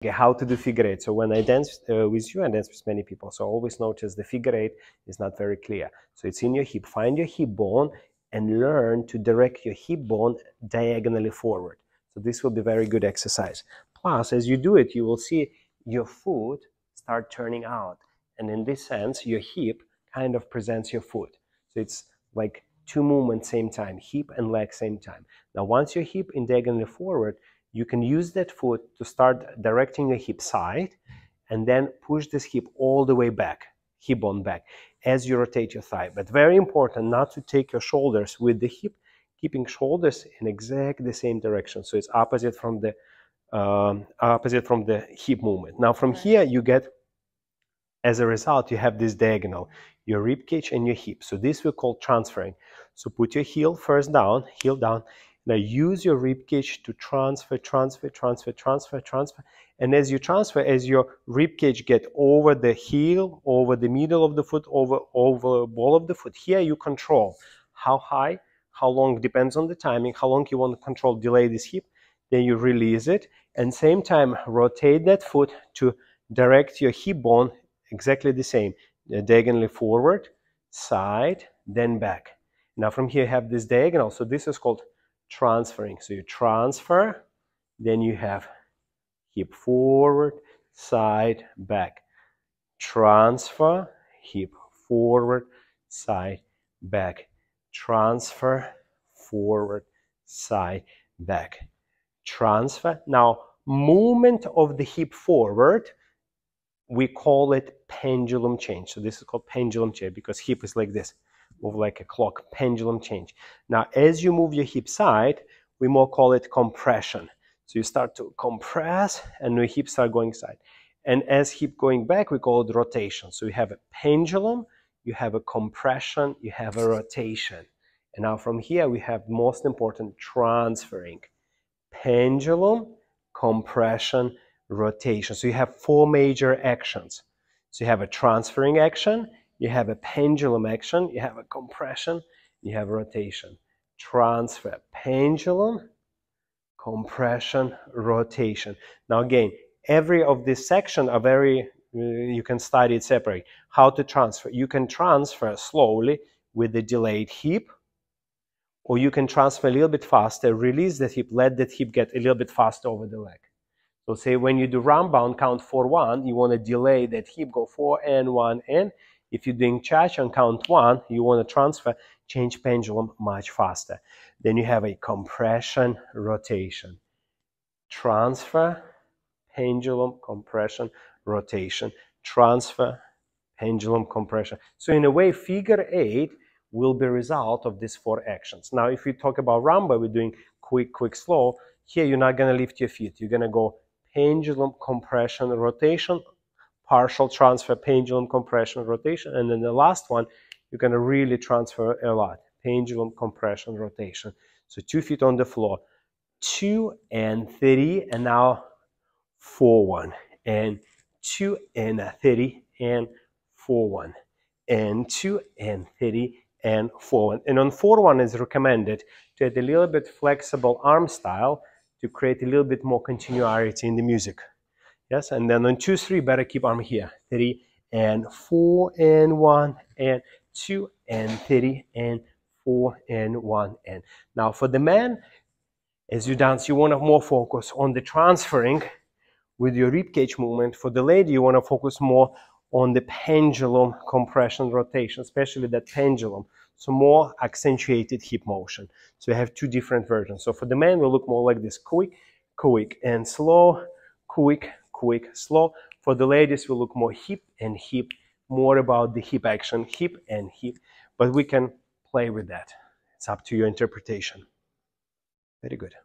Okay, how to do figure eight. So when I dance with you, I dance with many people. So always notice the figure eight is not very clear. So it's in your hip. Find your hip bone and learn to direct your hip bone diagonally forward. So this will be very good exercise. Plus, as you do it, you will see your foot start turning out. And in this sense, your hip kind of presents your foot. So it's like two movements same time, hip and leg same time. Now, once your hip in diagonally forward, you can use that foot to start directing your hip side and then push this hip all the way back, hip bone back, as you rotate your thigh. But very important not to take your shoulders with the hip, keeping shoulders in exactly the same direction. So it's opposite from the hip movement. Now from here you get, as a result, you have this diagonal, your rib cage and your hip. So this we call transferring. So put your heel first down, heel down. Now use your rib cage to transfer. And as you transfer, as your rib cage get over the heel, over the middle of the foot, over ball of the foot, here you control how high, how long, depends on the timing, how long you want to control, delay this hip. Then you release it, and same time rotate that foot to direct your hip bone exactly the same, diagonally forward, side, then back. Now from here you have this diagonal, so this is called transferring. So you transfer, then you have hip forward, side, back. Transfer, hip forward, side, back. Transfer, forward, side, back. Transfer. Now, movement of the hip forward, we call it pendulum change. So this is called pendulum change because hip is like this, move like a clock, pendulum change. Now, as you move your hip side, we more call it compression. So you start to compress and your hip start going side. And as hip going back, we call it rotation. So you have a pendulum, you have a compression, you have a rotation. And now from here, we have most important transferring. Pendulum, compression, rotation. So you have four major actions. So you have a transferring action, you have a pendulum action, you have a compression, you have a rotation. Transfer, pendulum, compression, rotation. Now again, every of this section are very, you can study it separately. How to transfer? You can transfer slowly with the delayed hip, or you can transfer a little bit faster, release the hip, let that hip get a little bit faster over the leg. So say when you do round bound, count 4-1, you want to delay that hip, go 4 and 1 and. If you're doing cha-cha on count 1, you want to transfer, change pendulum much faster. Then you have a compression, rotation. Transfer, pendulum, compression, rotation. Transfer, pendulum, compression. So in a way, figure eight will be a result of these four actions. Now, if we talk about rumba, we're doing quick, quick, slow. Here, you're not going to lift your feet. You're going to go pendulum, compression, rotation, partial transfer, pendulum, compression, rotation. And then the last one, you're going to really transfer a lot. Pendulum, compression, rotation. So 2 feet on the floor. 2 and 30, and now 4-1. And 2 and 30, and 4-1. And 2 and 30, and 4-1. And on 4-1 is recommended to add a little bit flexible arm style to create a little bit more continuity in the music. Yes, and then on 2-3, better keep arm here. 3 and 4 and 1 and 2 and 30 and 4 and 1 and. Now for the man, as you dance, you want to more focus on the transferring with your ribcage movement. For the lady, you want to focus more on the pendulum, compression, rotation, especially that pendulum. So more accentuated hip motion. So you have two different versions. So for the man, we'll look more like this: quick, quick, and slow, quick, quick, slow. For the ladies, we'll look more hip and hip, more about the hip action, hip and hip. But we can play with that. It's up to your interpretation. Very good.